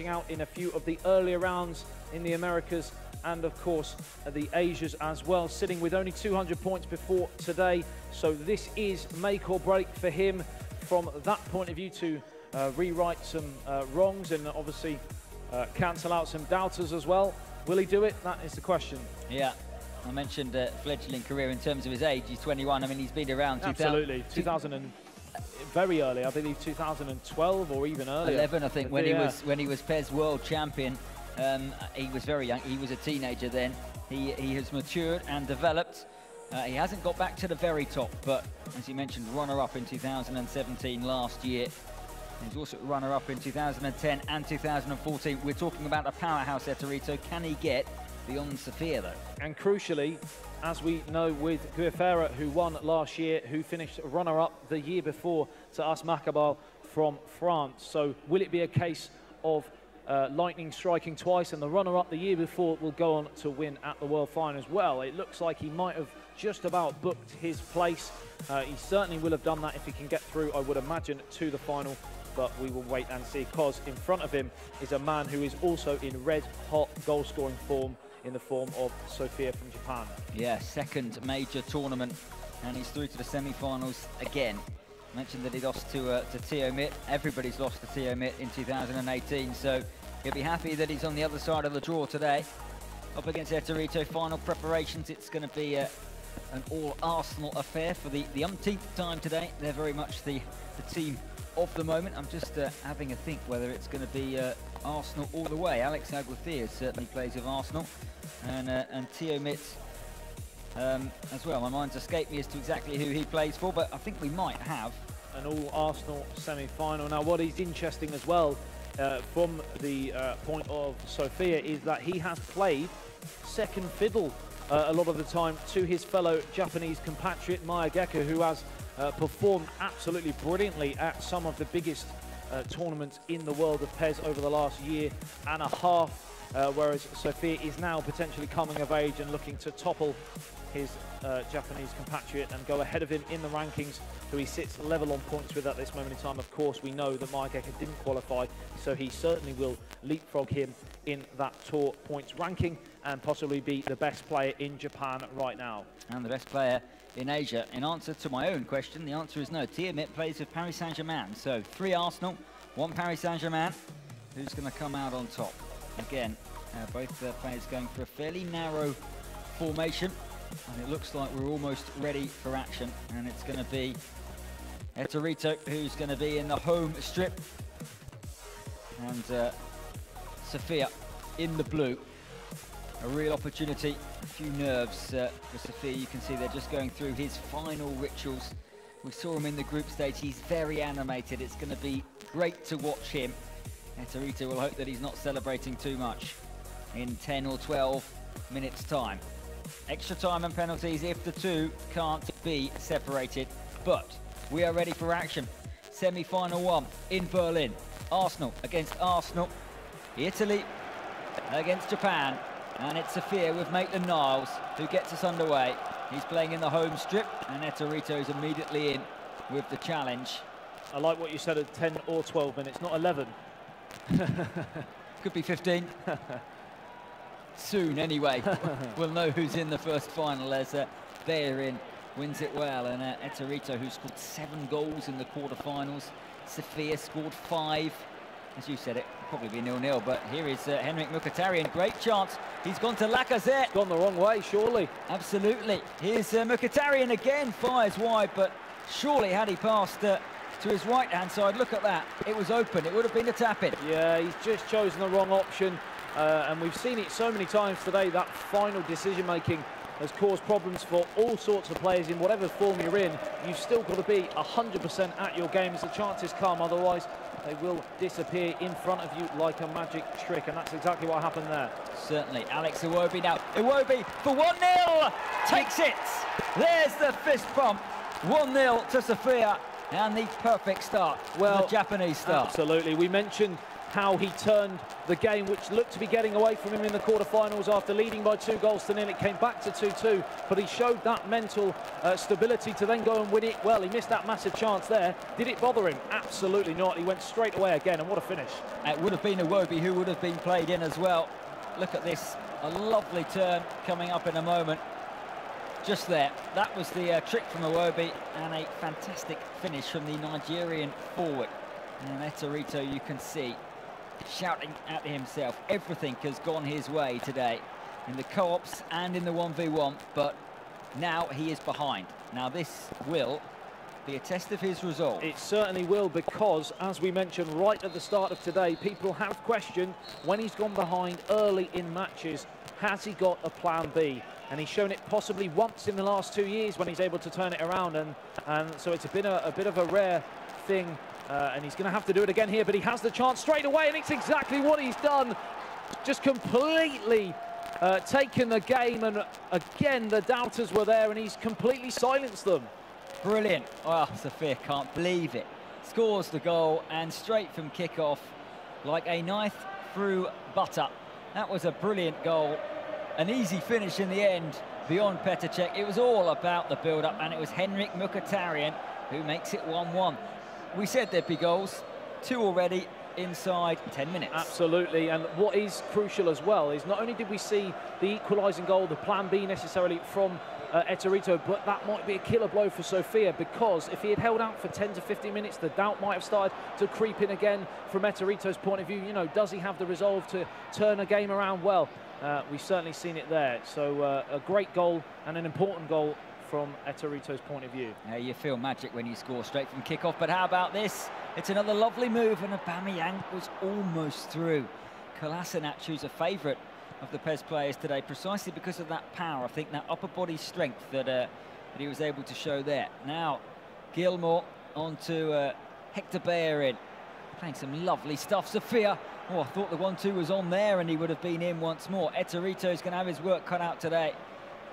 out in a few of the earlier rounds in the Americas and of course the Asias as well, sitting with only 200 points before today. So this is make or break for him from that point of view to rewrite some wrongs and obviously cancel out some doubters as well. Will he do it? That is the question. Yeah, I mentioned fledgling career in terms of his age. He's 21. I mean, he's been around. Absolutely, 2000 and very early. I believe 2012 or even earlier. 11, I think, when he was PES World Champion. He was very young. He was a teenager then. He has matured and developed. He hasn't got back to the very top, but as you mentioned, runner-up in 2017 last year. He's also runner-up in 2010 and 2014. We're talking about a powerhouse, Ettorito. Can he get beyond Sofia, though? And crucially, as we know with Guerfera, who won last year, who finished runner-up the year before to As Makabal from France. So will it be a case of lightning striking twice, and the runner-up the year before will go on to win at the World Final as well? It looks like he might have just about booked his place. He certainly will have done that if he can get through, I would imagine, to the final. But we will wait and see, because in front of him is a man who is also in red-hot goal-scoring form, in the form of Sofia from Japan. Yeah, second major tournament, and he's through to the semi-finals again. Mentioned that he lost to Teo Mitt. Everybody's lost to Teo Mitt in 2018, so he'll be happy that he's on the other side of the draw today. Up against Ettorito, final preparations. It's going to be an all-Arsenal affair for the umpteenth time today. They're very much the team of the moment. I'm just having a think whether it's going to be Arsenal all the way. Alex Aguirre certainly plays with Arsenal, and Teo Mitt as well. My mind's escaped me as to exactly who he plays for, but I think we might have an all-Arsenal semi-final. Now, what is interesting as well from the point of Sofia is that he has played second fiddle a lot of the time to his fellow Japanese compatriot Maegeka, who has performed absolutely brilliantly at some of the biggest tournaments in the world of PES over the last year and a half, whereas Sofia is now potentially coming of age and looking to topple his Japanese compatriot and go ahead of him in the rankings, who he sits level on points with at this moment in time. Of course, we know that Maegeka didn't qualify, so he certainly will leapfrog him in that tour points ranking and possibly be the best player in Japan right now. And the best player in Asia. In answer to my own question, the answer is no. Teo Mitt plays with Paris Saint-Germain. So 3 Arsenal, 1 Paris Saint-Germain. Who's going to come out on top? Again, both players going for a fairly narrow formation. And it looks like we're almost ready for action. And it's going to be Ettorito who's going to be in the home strip. And Sofia in the blue. A real opportunity, a few nerves for Sofia. You can see they're just going through his final rituals. We saw him in the group stage. He's very animated. It's going to be great to watch him. Ettorito will hope that he's not celebrating too much in 10 or 12 minutes' time. Extra time and penalties if the two can't be separated. But we are ready for action. Semi-final 1 in Berlin. Arsenal against Arsenal. Italy against Japan. And it's Sofia with Maitland-Niles who gets us underway. He's playing in the home strip, and Ettorito is immediately in with the challenge. I like what you said at 10 or 12 minutes, not 11. Could be 15. Soon, anyway. We'll know who's in the first final as Bellerin wins it well. And Ettorito, who scored 7 goals in the quarterfinals. Sofia scored 5. As you said, it would probably be 0-0, but here is Henrik Mkhitaryan. Great chance. He's gone to Lacazette. Gone the wrong way, surely. Absolutely. Here's Mkhitaryan again, fires wide, but surely had he passed to his right-hand side, look at that. It was open. It would have been a tap-in. Yeah, he's just chosen the wrong option, and we've seen it so many times today. That final decision-making has caused problems for all sorts of players in whatever form you're in. You've still got to be 100% at your game as the chances come, otherwise they will disappear in front of you like a magic trick, and that's exactly what happened there. Certainly. Alex Iwobi now. Iwobi for 1-0! Takes it! There's the fist bump. 1-0 to Sofia, and the perfect start. Well, the Japanese start. Absolutely. We mentioned how he turned the game, which looked to be getting away from him in the quarterfinals after leading by 2-0. It came back to 2-2, but he showed that mental stability to then go and win it. Well, he missed that massive chance there. Did it bother him? Absolutely not. He went straight away again, and what a finish. It would have been Iwobi who would have been played in as well. Look at this, a lovely turn coming up in a moment. Just there, that was the trick from Iwobi, and a fantastic finish from the Nigerian forward. And Ettorito, you can see, shouting at himself. Everything has gone his way today in the co-ops and in the 1v1, but now he is behind. Now this will be a test of his resolve. It certainly will, because as we mentioned right at the start of today, people have questioned when he's gone behind early in matches, has he got a plan B? And he's shown it possibly once in the last 2 years when he's able to turn it around, and so it's been a bit of a rare thing, and he's going to have to do it again here, but he has the chance straight away, and it's exactly what he's done. Just completely taken the game, and again the doubters were there, and he's completely silenced them. Brilliant. Well, Sofia can't believe it. Scores the goal, and straight from kickoff, like a knife through butter. That was a brilliant goal. An easy finish in the end, beyond Petr Cech. It was all about the build-up, and it was Henrik Mkhitaryan who makes it 1-1. We said there'd be goals, 2 already inside 10 minutes. Absolutely, and what is crucial as well is not only did we see the equalising goal, the plan B necessarily from Ettorito, but that might be a killer blow for Sofia, because if he had held out for 10 to 15 minutes, the doubt might have started to creep in again from Ettorito's point of view. You know, does he have the resolve to turn a game around? Well, we've certainly seen it there. So a great goal and an important goal from Ettorito's point of view. Yeah, you feel magic when you score straight from kickoff, but how about this? It's another lovely move, and Aubameyang was almost through. Kolasinac, who's a favourite of the PES players today, precisely because of that power, I think, that upper body strength that he was able to show there. Now, Gilmour onto Hector Bellerin, playing some lovely stuff. Sofia, oh, I thought the 1-2 was on there, and he would have been in once more. Ettorito's going to have his work cut out today,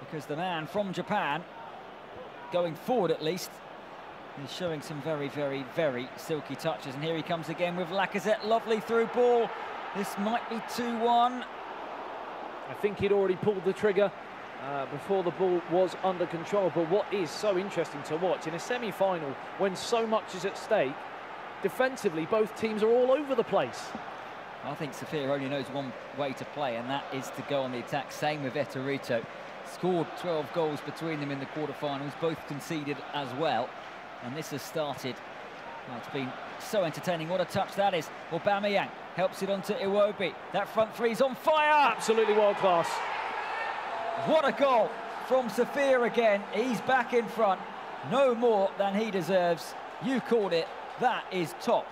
because the man from Japan, going forward at least, is showing some very, very, very silky touches. And here he comes again with Lacazette. Lovely through ball. This might be 2-1. I think he'd already pulled the trigger before the ball was under control. But what is so interesting to watch in a semi-final, when so much is at stake, defensively both teams are all over the place. I think Sofia only knows one way to play, and that is to go on the attack. Same with Ettorito. Scored 12 goals between them in the quarterfinals, both conceded as well. And this has started, well, it's been so entertaining. What a touch that is. Aubameyang helps it onto Iwobi. That front three's on fire. Absolutely world class. What a goal from Sofia again. He's back in front. No more than he deserves. You called it. That is top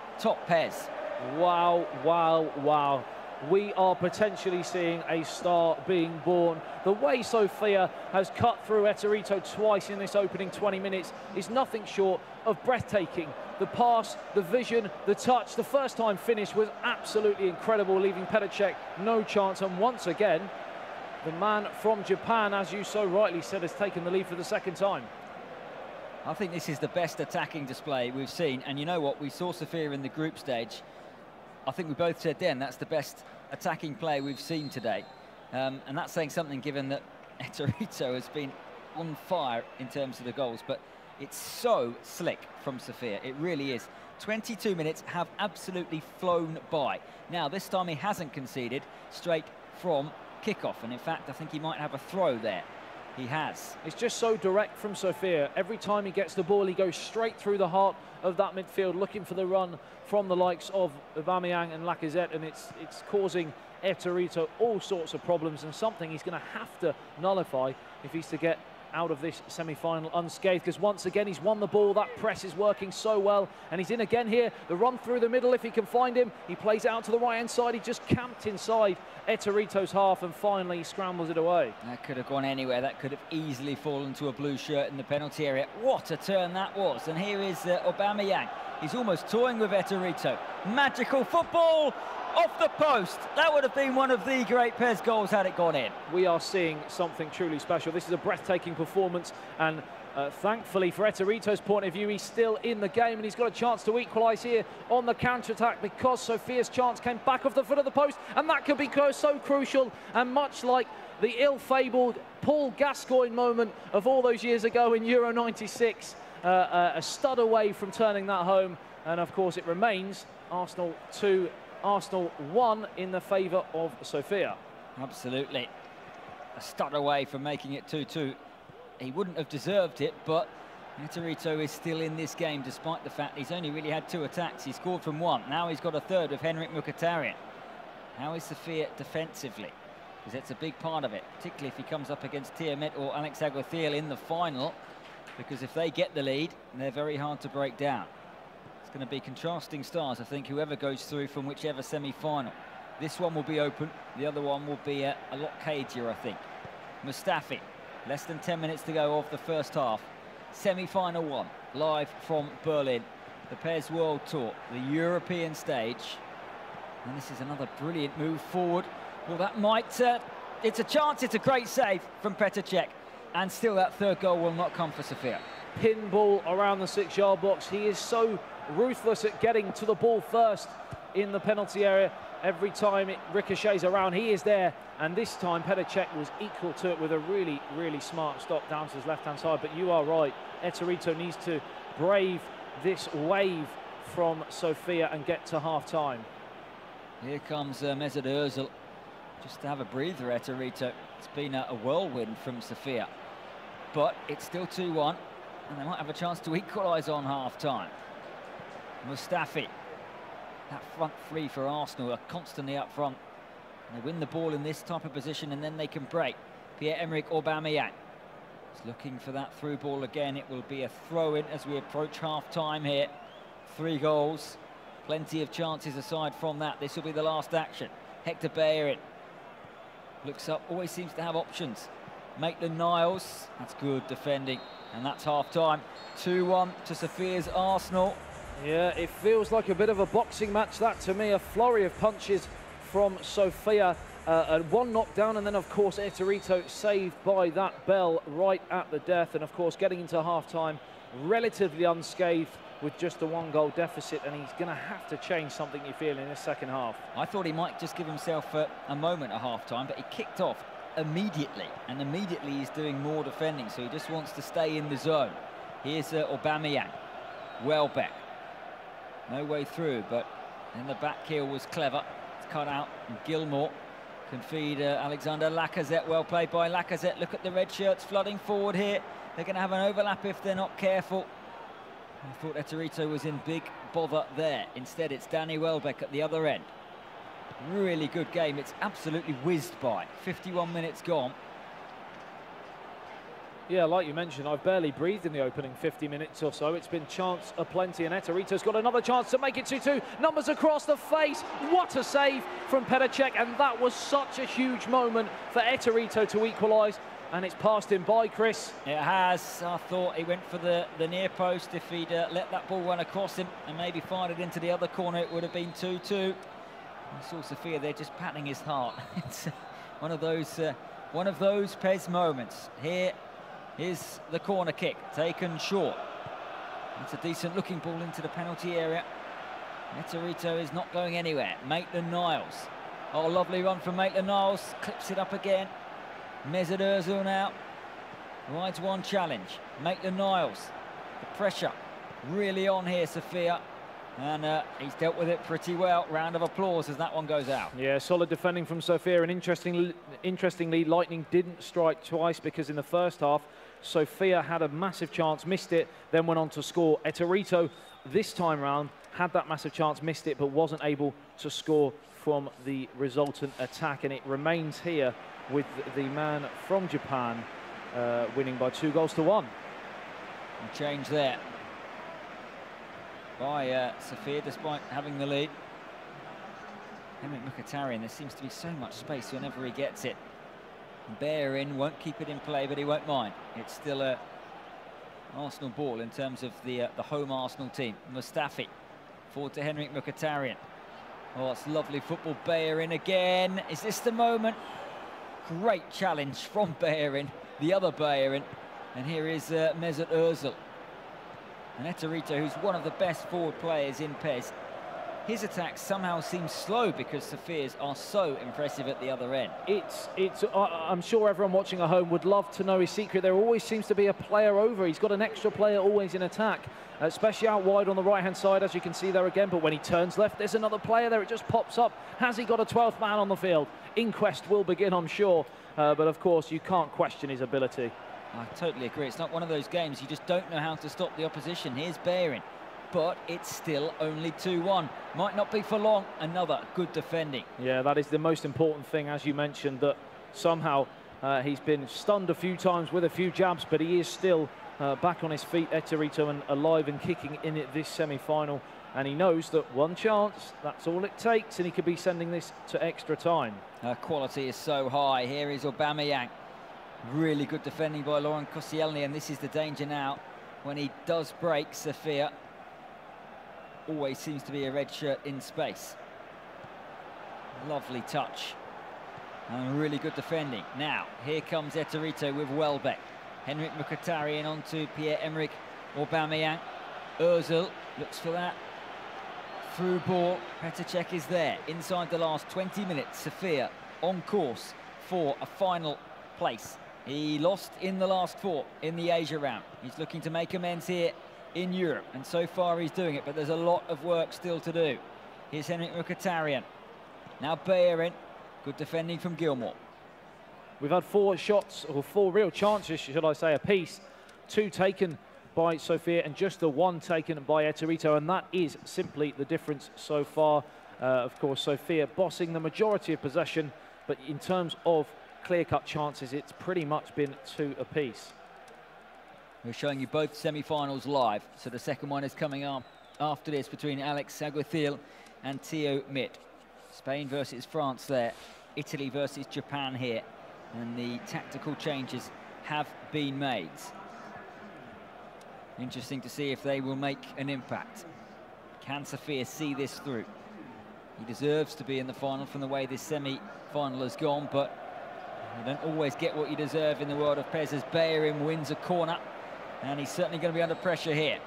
PES. Wow, wow, wow. We are potentially seeing a star being born. The way Sofia has cut through Ettorito twice in this opening 20 minutes is nothing short of breathtaking. The pass, the vision, the touch, the first time finish was absolutely incredible, leaving Petr Cech no chance. And once again, the man from Japan, as you so rightly said, has taken the lead for the second time. I think this is the best attacking display we've seen. And you know what? We saw Sofia in the group stage. I think we both said then that's the best attacking play we've seen today. And that's saying something, given that Ettorito has been on fire in terms of the goals. But it's so slick from Sofia. It really is. 22 minutes have absolutely flown by. Now, this time he hasn't conceded straight from kickoff. And in fact, I think he might have a throw there. He has. It's just so direct from Sofia. Every time he gets the ball, he goes straight through the heart of that midfield, looking for the run from the likes of Aubameyang and Lacazette, and it's causing Ettorito all sorts of problems, and something he's going to have to nullify if he's to get out of this semi-final unscathed, because once again he's won the ball. That press is working so well, and he's in again here. The run through the middle, if he can find him, he plays it out to the right hand side. He just camped inside Ettorito's half, and finally he scrambles it away. That could have gone anywhere. That could have easily fallen to a blue shirt in the penalty area. What a turn that was. And here is Aubameyang. He's almost toying with Ettorito. Magical football off the post. That would have been one of the great PES goals had it gone in. We are seeing something truly special. This is a breathtaking performance, and Thankfully, for Ettorito's point of view, he's still in the game and he's got a chance to equalise here on the counter-attack, because Sofia's chance came back off the foot of the post, and that could be so crucial. And much like the ill-fabled Paul Gascoigne moment of all those years ago in Euro 96, a stud away from turning that home. And of course, it remains Arsenal 2, Arsenal 1 in the favour of Sofia. Absolutely. A stud away from making it 2-2. He wouldn't have deserved it, but Ettorito is still in this game, despite the fact he's only really had 2 attacks. He scored from 1. Now he's got a third with Henrik Mkhitaryan. How is Sofia defensively? Because it's a big part of it, particularly if he comes up against Tiamet or Alex Aguathiel in the final, because if they get the lead, they're very hard to break down. It's going to be contrasting stars, I think, whoever goes through from whichever semi-final. This one will be open, the other one will be a lot cagier, I think. Mustafi, less than 10 minutes to go of the first half. Semi-final 1, live from Berlin. The PES World Tour, the European stage. And this is another brilliant move forward. Well, that might, it's a chance, it's a great save from Petr Cech. And still that third goal will not come for Sofia. Pinball around the 6-yard box. He is so ruthless at getting to the ball first in the penalty area. Every time it ricochets around, he is there. And this time, Petr Cech was equal to it with a really, really smart stop down to his left-hand side. But you are right, Ettorito needs to brave this wave from Sofia and get to half-time. Here comes Mesut Ozil. Just to have a breather, Ettorito. It's been a whirlwind from Sofia. But it's still 2-1, and they might have a chance to equalise on half-time. Mustafi. That front three for Arsenal are constantly up front. And they win the ball in this type of position, and then they can break. Pierre-Emerick Aubameyang is looking for that through ball again. It will be a throw-in as we approach half-time here. 3 goals, plenty of chances aside from that. This will be the last action. Hector Bellerin looks up, always seems to have options. Maitland-Niles, that's good defending, and that's half-time. 2-1 to Sofia's Arsenal. Yeah, it feels like a bit of a boxing match, that to me. A flurry of punches from Sofia. One knockdown, and then, of course, Ettorito saved by that bell right at the death. And, of course, getting into half-time relatively unscathed with just a 1-goal deficit. And he's going to have to change something, you feel, in this second half. I thought he might just give himself a moment at half-time, but he kicked off immediately. And immediately he's doing more defending, so he just wants to stay in the zone. Here's Aubameyang. Welbeck. No way through, but then the back heel was clever. It's cut out, and Gilmour can feed Alexander Lacazette. Well played by Lacazette. Look at the red shirts flooding forward here. They're going to have an overlap if they're not careful. I thought Ettorito was in big bother there. Instead, it's Danny Welbeck at the other end. Really good game. It's absolutely whizzed by. 51 minutes gone. Yeah, like you mentioned, I've barely breathed in the opening 50 minutes or so. It's been chance aplenty, and Ettorito's got another chance to make it 2-2. Numbers across the face. What a save from Petr Cech, and that was such a huge moment for Ettorito to equalise, and it's passed him by, Chris. It has. I thought he went for the near post. If he'd let that ball run across him and maybe fired it into the other corner, it would have been 2-2. I saw Sofia there just patting his heart. It's one of those PES moments. Here is the corner kick, taken short. It's a decent looking ball into the penalty area. Ettorito is not going anywhere. Maitland-Niles. Oh, lovely run from Maitland-Niles. Clips it up again. Mesut Ozil now. Rides one challenge. Maitland-Niles. The pressure really on here, Sofia. And he's dealt with it pretty well. Round of applause as that one goes out. Yeah, solid defending from Sofia. And interestingly, Lightning didn't strike twice, because in the first half, Sofia had a massive chance, missed it, then went on to score. Ettorito, this time round, had that massive chance, missed it, but wasn't able to score from the resultant attack. And it remains here with the man from Japan winning by 2-1. And change there by Sofia, despite having the lead. Henrik Mkhitaryan, there seems to be so much space whenever he gets it. Bellerin won't keep it in play, but he won't mind. It's still a Arsenal ball in terms of the home Arsenal team. Mustafi, forward to Henrik Mkhitaryan. Oh, it's lovely football. Bellerin again. Is this the moment? Great challenge from Bellerin, the other Bellerin. And here is Mesut Ozil. And Ettorito, who's one of the best forward players in PES, his attacks somehow seem slow because Sofia's are so impressive at the other end. I'm sure everyone watching at home would love to know his secret. There always seems to be a player over. He's got an extra player always in attack, especially out wide on the right-hand side, as you can see there again. But when he turns left, there's another player there. It just pops up. Has he got a 12th man on the field? Inquest will begin, I'm sure. But of course, you can't question his ability. I totally agree. It's not one of those games you just don't know how to stop the opposition. Here's Bellerin, but it's still only 2-1. Might not be for long. Another good defending. Yeah, that is the most important thing, as you mentioned, that somehow he's been stunned a few times with a few jabs, but he is still back on his feet, Ettorito, and alive and kicking in this semi-final. And he knows that one chance, that's all it takes, and he could be sending this to extra time. Quality is so high. Here is Aubameyang. Really good defending by Laurent Koscielny, and this is the danger now. When he does break, Sofia always seems to be a red shirt in space. Lovely touch. And really good defending. Now, here comes Ettorito with Welbeck. Henrik Mkhitaryan onto Pierre-Emerick Aubameyang. Ozil looks for that through ball. Petr Cech is there. Inside the last 20 minutes, Sofia on course for a final place. He lost in the last 4 in the Asia round. He's looking to make amends here in Europe, and so far he's doing it, but there's a lot of work still to do. Here's Henrik Mkhitaryan. Now Bellerin. Good defending from Gilmour. We've had 4 shots, or 4 real chances, should I say, apiece. 2 taken by Sofia and just the 1 taken by Ettorito, and that is simply the difference so far. Of course, Sofia bossing the majority of possession, but in terms of clear-cut chances, it's pretty much been 2 apiece. We're showing you both semi-finals live, so the second one is coming up after this between Alex Saguethil and Theo Mitt. Spain versus France there, Italy versus Japan here, and the tactical changes have been made. Interesting to see if they will make an impact. Can Sofia see this through? He deserves to be in the final from the way this semi-final has gone, but you don't always get what you deserve in the world of PES, as Bellerin wins a corner, and he's certainly going to be under pressure here.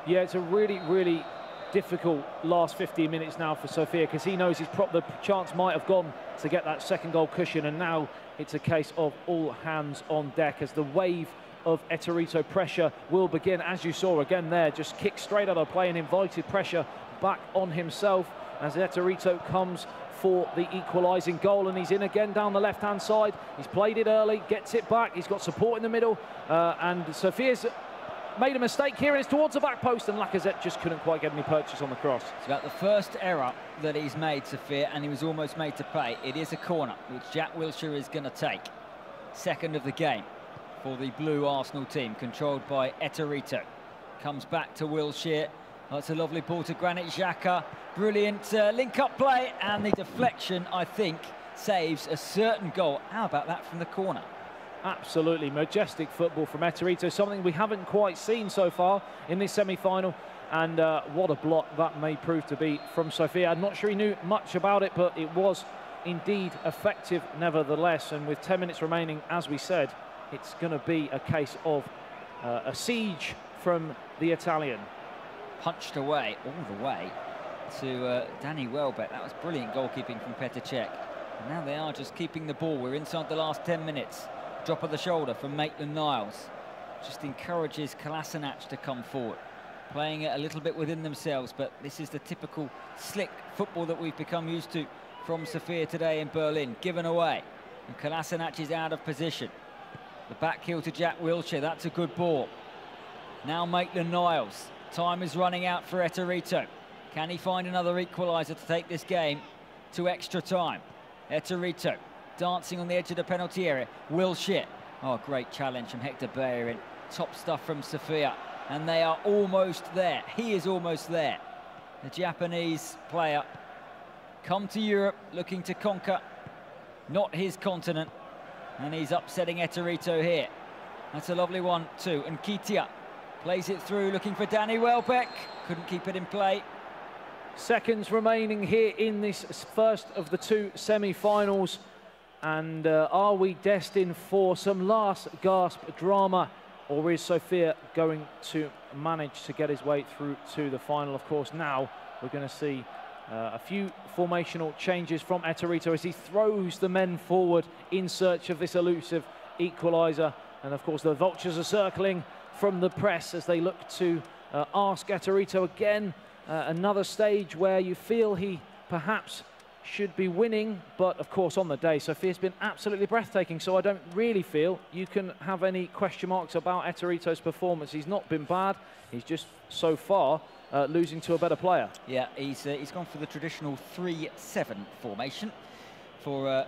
Yeah, it's a really, really difficult last 15 minutes now for Sofia, because he knows the chance might have gone to get that second goal cushion, and now it's a case of all hands on deck as the wave of Ettorito pressure will begin. As you saw again there, just kicked straight out of play and invited pressure back on himself as Ettorito comes for the equalising goal, and he's in again down the left-hand side. He's played it early, gets it back, he's got support in the middle, and Sofia's made a mistake here, and it's towards the back post, and Lacazette just couldn't quite get any purchase on the cross. It's about the first error that he's made, Sofia, and he was almost made to pay. It is a corner, which Jack Wilshere is going to take. Second of the game for the blue Arsenal team, controlled by Ettorito. Comes back to Wilshere. That's a lovely ball to Granit Xhaka. Brilliant link-up play, and the deflection, I think, saves a certain goal. How about that from the corner? Absolutely majestic football from Ettorito, something we haven't quite seen so far in this semi-final. And what a block that may prove to be from Sofia. I'm not sure he knew much about it, but it was indeed effective nevertheless. And with 10 minutes remaining, as we said, it's going to be a case of a siege from the Italian. Punched away all the way to Danny Welbeck. That was brilliant goalkeeping from Petr Cech. And now they are just keeping the ball. We're inside the last 10 minutes. Drop of the shoulder from Maitland-Niles. Just encourages Kolasinac to come forward. Playing it a little bit within themselves, but this is the typical slick football that we've become used to from Sofia today in Berlin. Given away. And Kolasinac is out of position. The back heel to Jack Wilshere. That's a good ball. Now Maitland-Niles. Time is running out for Ettorito. Can he find another equaliser to take this game to extra time? Ettorito dancing on the edge of the penalty area. Wilshere. Oh, great challenge from Hector Bellerin. Top stuff from Sofia. And they are almost there. He is almost there. The Japanese player come to Europe looking to conquer not his continent. And he's upsetting Ettorito here. That's a lovely one too. And Nketiah plays it through, looking for Danny Welbeck. Couldn't keep it in play. Seconds remaining here in this first of the 2 semi-finals. And are we destined for some last gasp drama, or is Sofia going to manage to get his way through to the final? Of course, now we're going to see a few formational changes from Ettorito as he throws the men forward in search of this elusive equaliser. And of course, the vultures are circling from the press as they look to ask Ettorito again. Another stage where you feel he perhaps should be winning, but of course on the day Sofia's been absolutely breathtaking, so I don't really feel you can have any question marks about Ettorito's performance. He's not been bad, he's just so far losing to a better player. Yeah, he's gone for the traditional 3-7 formation for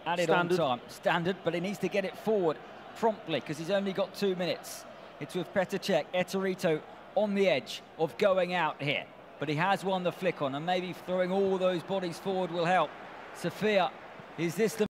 added on time. Standard, but he needs to get it forward promptly because he's only got 2 minutes. It's with Petr Cech, Ettorito on the edge of going out here. But he has won the flick on, and maybe throwing all those bodies forward will help. Sofia, is this the